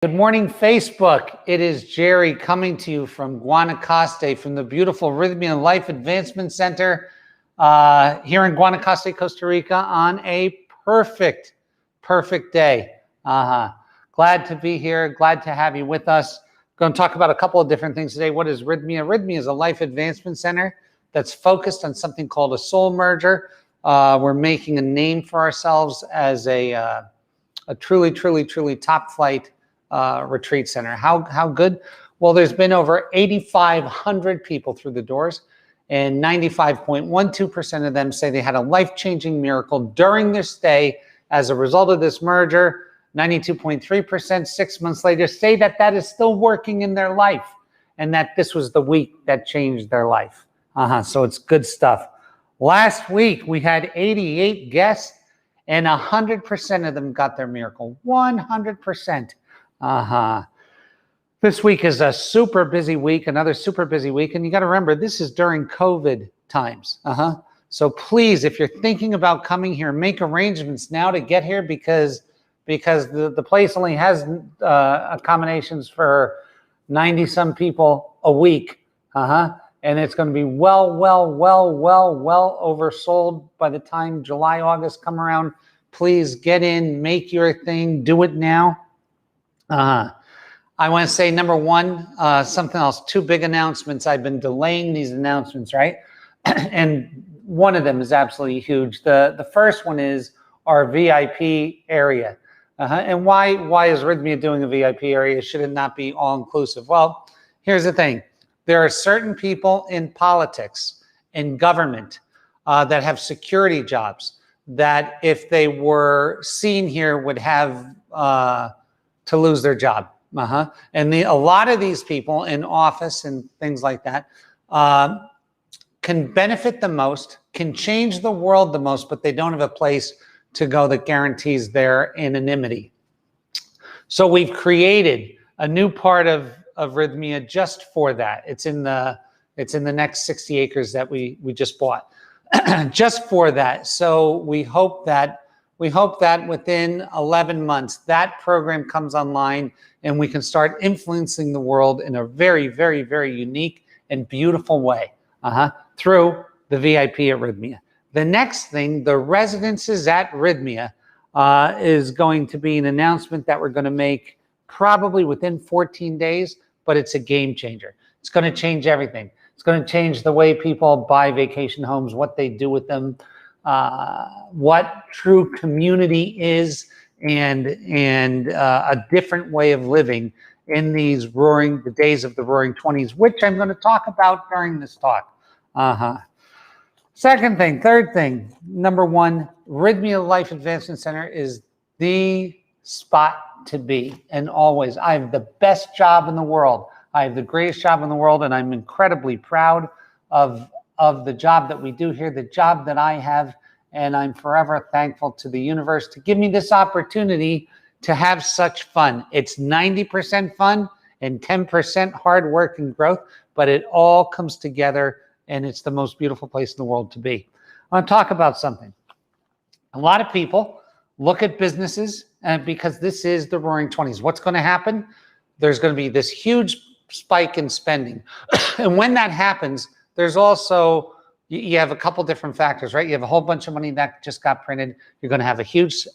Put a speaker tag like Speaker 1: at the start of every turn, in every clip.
Speaker 1: Good morning, Facebook. It is Gerry coming to you from Guanacaste, from the beautiful Rythmia Life Advancement Center here in Guanacaste, Costa Rica on a perfect day. Glad to be here. Glad to have you with us. Going to talk about a couple of different things today. What is Rythmia? Rythmia is a life advancement center that's focused on something called a soul merger. We're making a name for ourselves as a truly top flight retreat center. How good? Well, there's been over 8,500 people through the doors, and 95.12% of them say they had a life-changing miracle during their stay as a result of this merger. 92.3% 6 months later say that is still working in their life, and that this was the week that changed their life. So it's good stuff. Last week we had 88 guests, and 100% of them got their miracle. 100%. This week is a super busy week, another super busy week. And you got to remember, this is during COVID times. So please, if you're thinking about coming here, make arrangements now to get here because the place only has accommodations for 90 some people a week. And it's going to be well oversold by the time July, August come around. Please get in, make your thing, do it now. I want to say, number one, something else, two big announcements. I've been delaying these announcements, right? And one of them is absolutely huge. The first one is our VIP area. And why is Rythmia doing a VIP area? Should it not be all-inclusive? Well, here's the thing. There are certain people in politics, in government, that have security jobs that if they were seen here would have to lose their job. And a lot of these people in office and things like that can benefit the most, can change the world the most, but they don't have a place to go that guarantees their anonymity. So we've created a new part of Rythmia just for that. It's in the next 60 acres that we just bought just for that. So we hope that within 11 months, that program comes online and we can start influencing the world in a very unique and beautiful way through the VIP at Rythmia. The next thing, the residences at Rythmia, is going to be an announcement that we're going to make probably within 14 days, but it's a game changer. It's going to change everything. It's going to change the way people buy vacation homes, what they do with them, what true community is, and a different way of living in these the days of the roaring 20s, which I'm going to talk about during this talk. Second thing, third thing, number one, Rythmia Life Advancement Center is the spot to be, and always. I have the best job in the world. I have the greatest job in the world, and I'm incredibly proud of the job that we do here, the job that I have, and I'm forever thankful to the universe to give me this opportunity to have such fun. It's 90% fun and 10% hard work and growth, but it all comes together, and it's the most beautiful place in the world to be. I want to talk about something. A lot of people look at businesses, because this is the roaring 20s. What's going to happen? There's going to be this huge spike in spending. And when that happens, there's also, you have a couple different factors, right? You have a whole bunch of money that just got printed. You're going to have a huge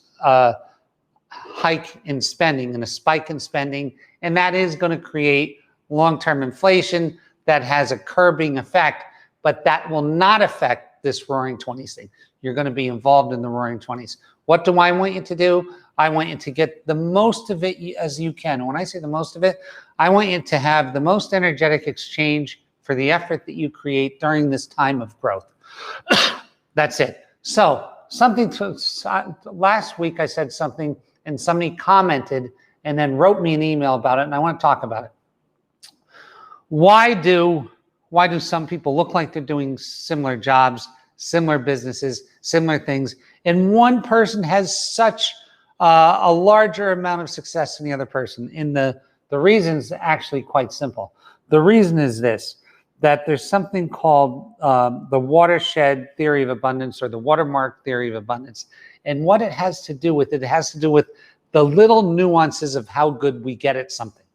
Speaker 1: hike in spending and a spike in spending. And that is going to create long-term inflation that has a curbing effect, but that will not affect this roaring 20s thing. You're going to be involved in the roaring 20s. What do I want you to do? I want you to get the most of it as you can. When I say the most of it, I want you to have the most energetic exchange for the effort that you create during this time of growth. That's it. So last week I said something and somebody commented and then wrote me an email about it, and I want to talk about it. Why do some people look like they're doing similar jobs, similar businesses, similar things, and one person has such a larger amount of success than the other person? And the reason's actually quite simple. The reason is this, that there's something called the watershed theory of abundance, or the watermark theory of abundance. And what it has to do with, the little nuances of how good we get at something.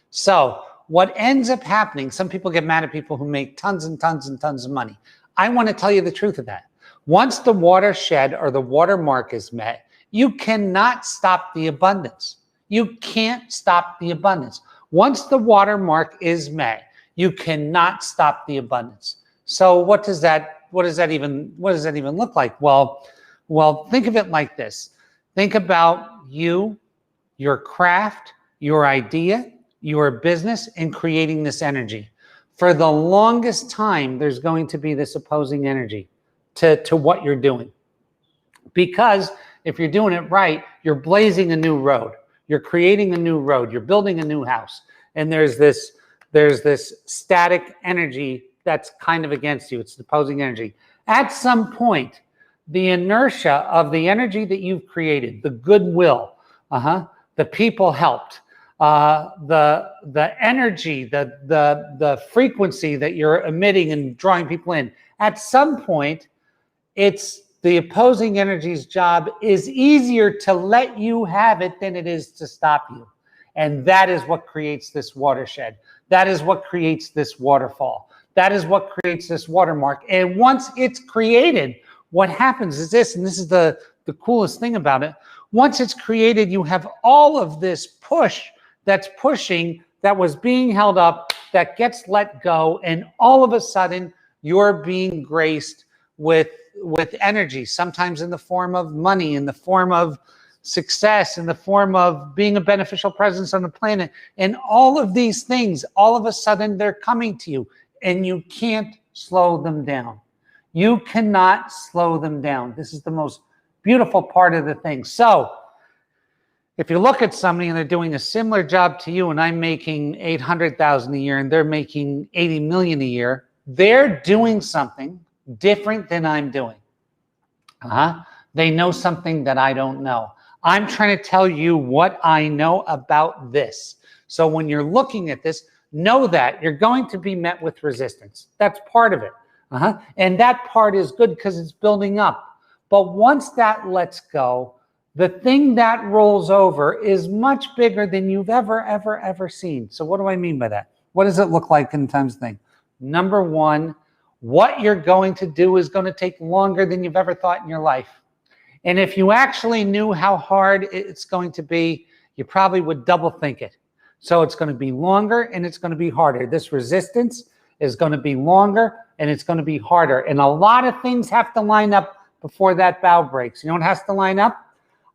Speaker 1: So what ends up happening, some people get mad at people who make tons and tons and tons of money. I want to tell you the truth of that. Once the watershed or the watermark is met, you cannot stop the abundance. You can't stop the abundance. Once the watermark is met, you cannot stop the abundance. So what does that even look like? Well, think of it like this. Think about you, your craft, your idea, your business, and creating this energy. For the longest time, there's going to be this opposing energy to what you're doing. Because if you're doing it right, you're blazing a new road. You're creating a new road. You're building a new house. And there's this static energy that's kind of against you. It's the opposing energy. At some point, the inertia of the energy that you've created, the goodwill, the people helped, the energy, the frequency that you're emitting and drawing people in, at some point, it's the opposing energy's job is easier to let you have it than it is to stop you. And that is what creates this watershed. That is what creates this waterfall. That is what creates this watermark. And once it's created, what happens is this, and this is the coolest thing about it. Once it's created, you have all of this push that's pushing, that was being held up, that gets let go, and all of a sudden, you're being graced with energy, sometimes in the form of money, in the form of success, in the form of being a beneficial presence on the planet. And all of these things, all of a sudden, they're coming to you, and you can't slow them down. You cannot slow them down. This is the most beautiful part of the thing. So if you look at somebody and they're doing a similar job to you, and I'm making $800,000 a year and they're making $80 million a year, they're doing something different than I'm doing. They know something that I don't know. I'm trying to tell you what I know about this. So when you're looking at this, know that you're going to be met with resistance. That's part of it. And that part is good because it's building up. But once that lets go, the thing that rolls over is much bigger than you've ever seen. So what do I mean by that? What does it look like in times thing? Number one, what you're going to do is going to take longer than you've ever thought in your life. And if you actually knew how hard it's going to be, you probably would double think it. So it's going to be longer and it's going to be harder. This resistance is going to be longer and it's going to be harder. And a lot of things have to line up before that bow breaks. You know what has to line up?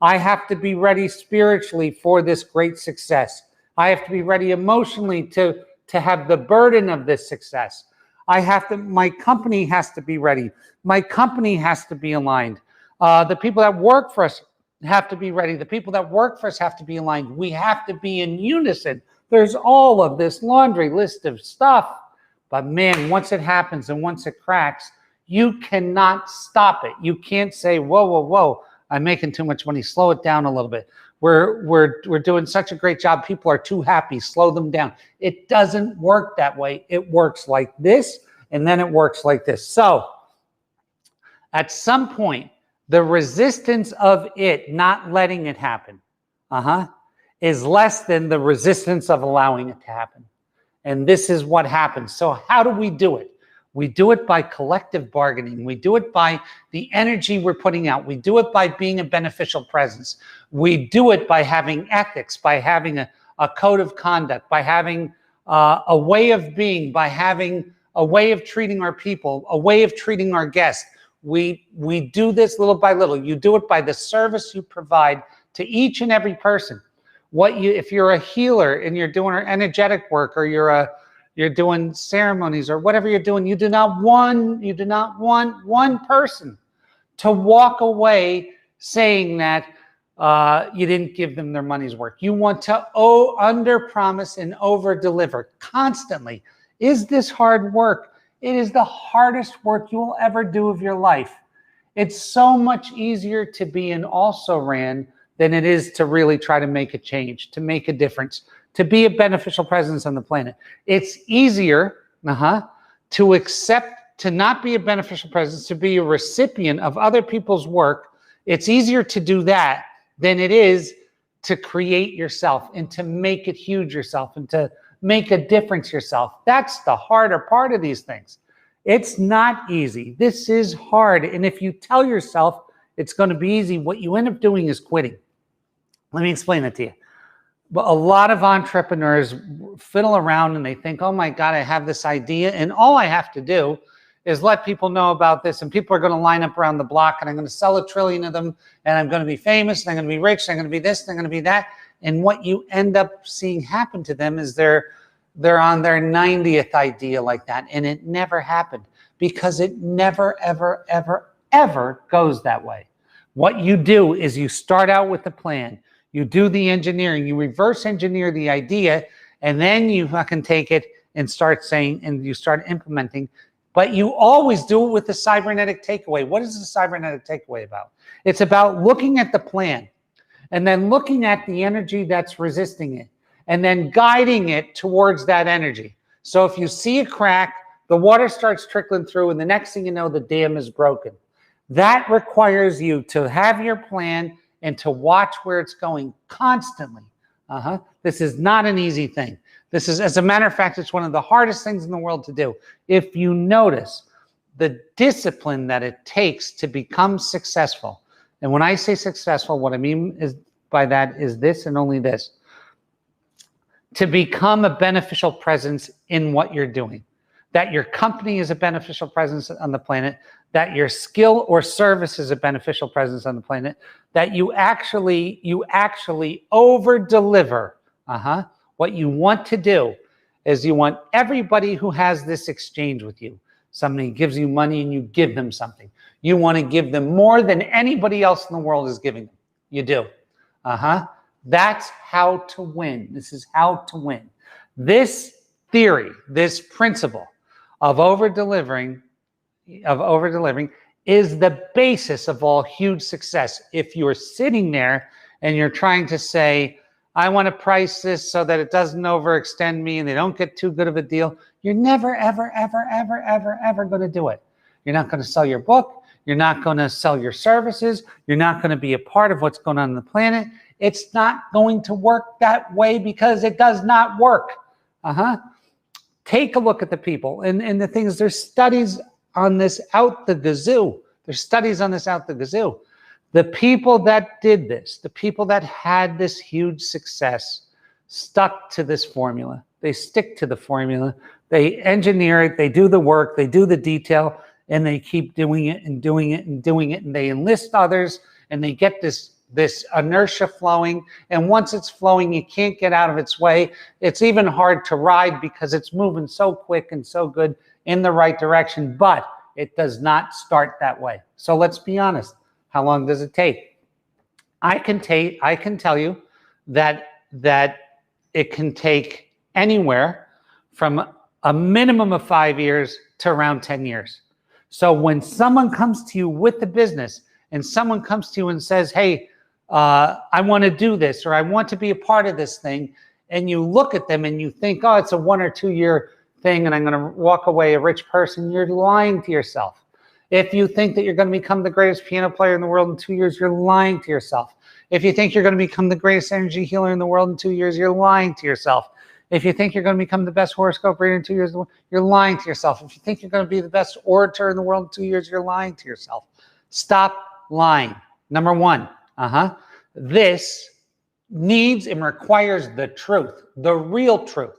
Speaker 1: I have to be ready spiritually for this great success. I have to be ready emotionally to have the burden of this success. My company has to be ready. My company has to be aligned. The people that work for us have to be ready. The people that work for us have to be aligned. We have to be in unison. There's all of this laundry list of stuff. But man, once it happens and once it cracks, you cannot stop it. You can't say, whoa, I'm making too much money. Slow it down a little bit. We're doing such a great job. People are too happy. Slow them down. It doesn't work that way. It works like this, and then it works like this. So at some point, the resistance of it not letting it happen is less than the resistance of allowing it to happen. And this is what happens. So how do we do it? We do it by collective bargaining. We do it by the energy we're putting out. We do it by being a beneficial presence. We do it by having ethics, by having a code of conduct, by having a way of being, by having a way of treating our people, a way of treating our guests. We do this little by little. You do it by the service you provide to each and every person. If you're a healer and you're doing energetic work, or you're doing ceremonies or whatever you're doing, you do not want one person to walk away saying that you didn't give them their money's worth. You want to under promise and over deliver constantly. Is this hard work? It is the hardest work you will ever do of your life. It's so much easier to be an also-ran than it is to really try to make a change, to make a difference, to be a beneficial presence on the planet. It's easier to accept, to not be a beneficial presence, to be a recipient of other people's work. It's easier to do that than it is to create yourself and to make it huge yourself and to make a difference yourself. That's the harder part of these things. It's not easy. This is hard. And if you tell yourself it's going to be easy, what you end up doing is quitting. Let me explain that to you. But a lot of entrepreneurs fiddle around and they think, oh my God, I have this idea and all I have to do is let people know about this and people are going to line up around the block and I'm going to sell 1 trillion of them and I'm going to be famous and I'm going to be rich and I'm going to be this and I'm going to be that. And what you end up seeing happen to them is they're on their 90th idea like that. And it never happened because it never, ever, ever, ever goes that way. What you do is you start out with the plan. You do the engineering, you reverse engineer the idea, and then you can take it and start saying, and you start implementing. But you always do it with the cybernetic takeaway. What is the cybernetic takeaway about? It's about looking at the plan and then looking at the energy that's resisting it and then guiding it towards that energy. So if you see a crack, the water starts trickling through and the next thing you know, the dam is broken. That requires you to have your plan and to watch where it's going constantly. This is not an easy thing. This is, as a matter of fact, it's one of the hardest things in the world to do. If you notice the discipline that it takes to become successful, and when I say successful, what I mean is by that is this and only this, to become a beneficial presence in what you're doing, that your company is a beneficial presence on the planet, that your skill or service is a beneficial presence on the planet, that you actually over-deliver. What you want to do is you want everybody who has this exchange with you, somebody gives you money and you give them something. You want to give them more than anybody else in the world is giving them. You do. That's how to win. This is how to win. This theory, this principle of over-delivering is the basis of all huge success. If you're sitting there and you're trying to say, I want to price this so that it doesn't overextend me and they don't get too good of a deal, you're never, ever, ever, ever, ever, ever going to do it. You're not going to sell your book. You're not going to sell your services. You're not going to be a part of what's going on the planet. It's not going to work that way because it does not work. Take a look at the people and the things. There's studies on this out the gazoo. There's studies on this out the gazoo. The people that did this, the people that had this huge success, stuck to this formula. They stick to the formula. They engineer it. They do the work. They do the detail, and they keep doing it and doing it and doing it. And they enlist others, and they get this inertia flowing. And once it's flowing, you can't get out of its way. It's even hard to ride because it's moving so quick and so good in the right direction, but it does not start that way. So let's be honest. How long does it take? I can tell you that it can take anywhere from a minimum of 5 years to around 10 years. So when someone comes to you with the business and someone comes to you and says, hey, I want to do this, or I want to be a part of this thing, and you look at them and you think, oh, it's a 1 or 2 year thing and I'm going to walk away a rich person, you're lying to yourself. If you think that you're going to become the greatest piano player in the world in 2 years, you're lying to yourself. If you think you're going to become the greatest energy healer in the world in 2 years, you're lying to yourself. If you think you're going to become the best horoscope reader in 2 years, you're lying to yourself. If you think you're going to be the best orator in the world in 2 years, you're lying to yourself. Stop lying. Number one, this needs and requires the truth, the real truth.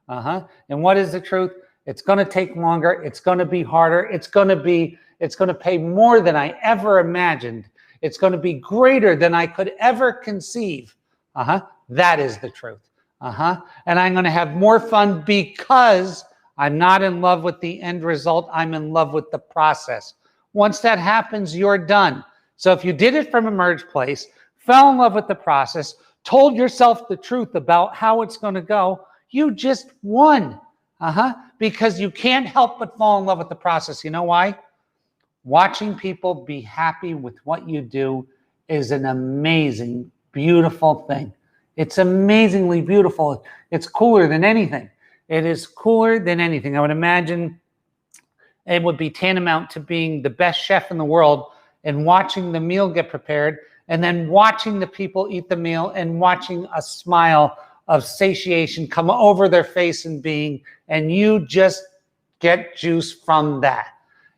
Speaker 1: And what is the truth? It's going to take longer. It's going to be harder. It's going to pay more than I ever imagined. It's going to be greater than I could ever conceive. That is the truth. And I'm going to have more fun because I'm not in love with the end result. I'm in love with the process. Once that happens, you're done. So if you did it from a merge place, fell in love with the process, told yourself the truth about how it's going to go, you just won. Because you can't help but fall in love with the process. You know why? Watching people be happy with what you do is an amazing, beautiful thing. It's amazingly beautiful. It's cooler than anything. It is cooler than anything. I would imagine it would be tantamount to being the best chef in the world and watching the meal get prepared and then watching the people eat the meal and watching a smile of satiation come over their face and being, and you just get juice from that.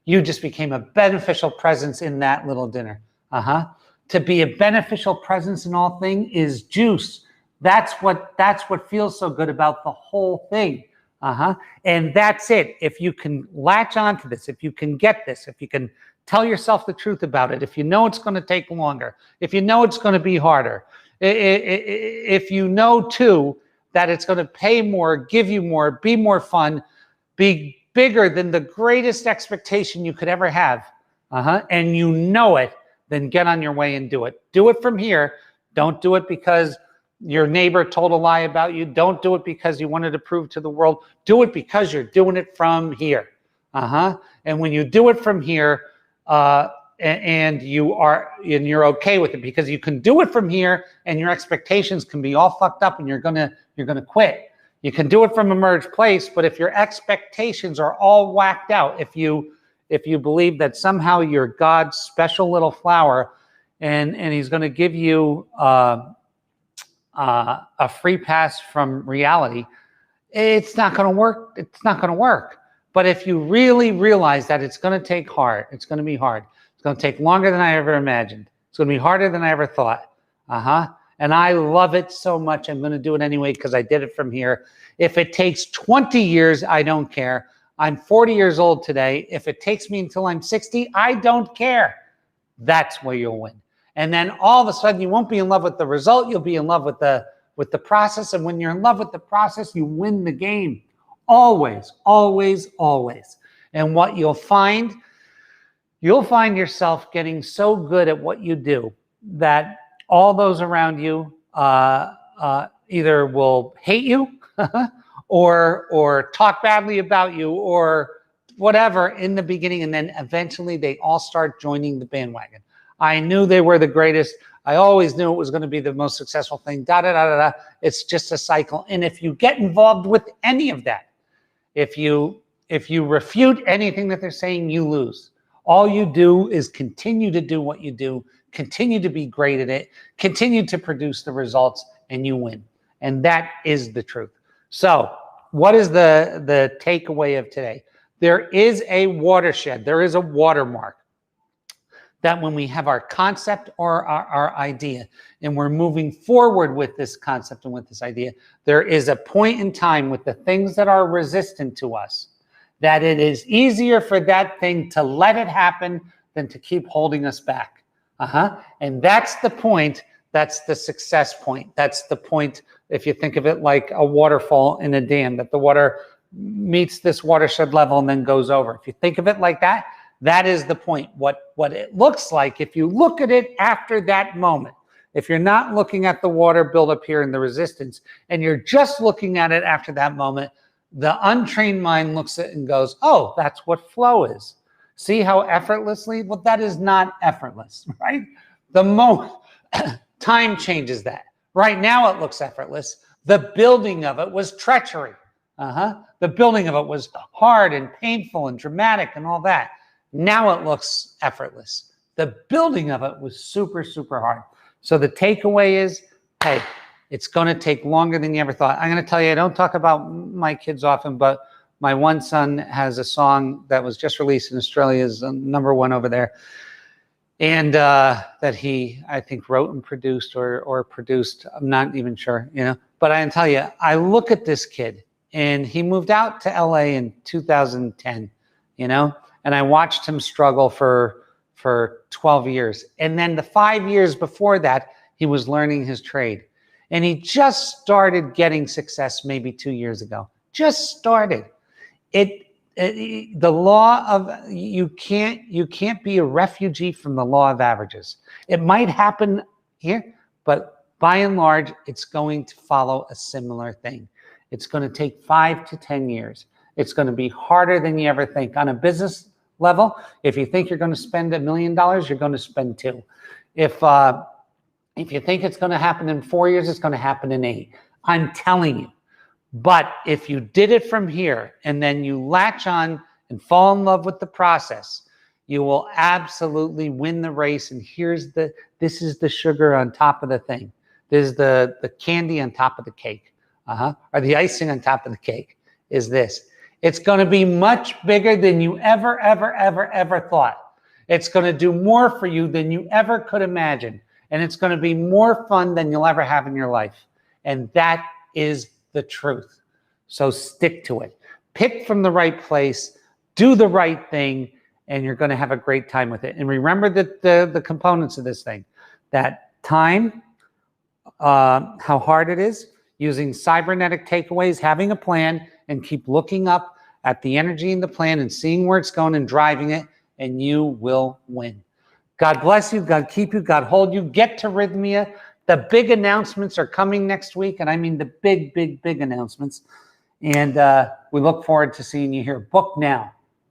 Speaker 1: You just became a beneficial presence in that little dinner. To be a beneficial presence in all things is juice. That's what feels so good about the whole thing. And that's it. If you can latch onto this, if you can get this, if you can tell yourself the truth about it, if you know it's going to take longer, if you know it's going to be harder, if you know too that it's going to pay more, give you more, be more fun, be bigger than the greatest expectation you could ever have, and you know it, then get on your way and do it. Do it from here. Don't do it because your neighbor told a lie about you. Don't do it because you wanted to prove to the world. Do it because you're doing it from here. And when you do it from here, and you're okay with it, because you can do it from here and your expectations can be all fucked up and you're gonna quit. You can do it from a merged place, but if your expectations are all whacked out, if you believe that somehow you're God's special little flower and he's going to give you a free pass from reality, it's not going to work. It's not going to work. But if you really realize that it's going to take hard, it's going to be hard. It's going to take longer than I ever imagined. It's going to be harder than I ever thought. And I love it so much. I'm going to do it anyway because I did it from here. If it takes 20 years, I don't care. I'm 40 years old today. If it takes me until I'm 60, I don't care. That's where you'll win. And then all of a sudden, you won't be in love with the result. You'll be in love with the process. And when you're in love with the process, you win the game. Always, always, always. And what you'll find yourself getting so good at what you do that all those around you either will hate you or talk badly about you or whatever in the beginning, and then eventually they all start joining the bandwagon. I knew they were the greatest. I always knew it was going to be the most successful thing. It's just a cycle. And if you get involved with any of that, if you refute anything that they're saying, you lose. All you do is continue to do what you do, continue to be great at it, continue to produce the results, and you win. And that is the truth. So what is the takeaway of today? There is a watershed. There is a watermark that when we have our concept or our idea and we're moving forward with this concept and with this idea, there is a point in time with the things that are resistant to us that it is easier for that thing to let it happen than to keep holding us back. And that's the point. That's the success point. That's the point, if you think of it like a waterfall in a dam, that the water meets this watershed level and then goes over. If you think of it like that, that is the point. What it looks like, if you look at it after that moment, if you're not looking at the water build up here in the resistance, and you're just looking at it after that moment, the untrained mind looks at it and goes, oh, that's what flow is. See how effortlessly? Well, that is not effortless, right? The moment time changes that. Right now it looks effortless. The building of it was treachery. The building of it was hard and painful and dramatic and all that. Now it looks effortless. The building of it was super, super hard. So the takeaway is, hey, it's going to take longer than you ever thought. I'm going to tell you, I don't talk about my kids often, but my one son has a song that was just released in Australia, is #1 over there. And that he, I think, wrote and produced or produced. I'm not even sure, But I can tell you, I look at this kid, and he moved out to LA in 2010, and I watched him struggle for 12 years. And then the 5 years before that, he was learning his trade. And he just started getting success maybe 2 years ago. Just started. The law of you can't be a refugee from the law of averages. It might happen here, but by and large, it's going to follow a similar thing. It's going to take 5 to 10 years. It's going to be harder than you ever think. On a business level, if you think you're going to spend $1 million, you're going to spend $2 million. If you think it's going to happen in 4 years, it's going to happen in 8. I'm telling you. But if you did it from here and then you latch on and fall in love with the process, You will absolutely win the race. And this is the sugar on top of the thing. This is the candy on top of the cake. Or the icing on top of the cake is this. It's going to be much bigger than you ever thought. It's going to do more for you than you ever could imagine. And it's going to be more fun than you'll ever have in your life. And that is the truth. So stick to it. Pick from the right place, do the right thing, and you're going to have a great time with it. And remember that the components of this thing, that time, how hard it is, using cybernetic takeaways, having a plan, and keep looking up at the energy in the plan and seeing where it's going and driving it, and you will win. God bless you. God keep you. God hold you. Get to Rythmia. The big announcements are coming next week, and I mean the big announcements. And we look forward to seeing you here. Book now.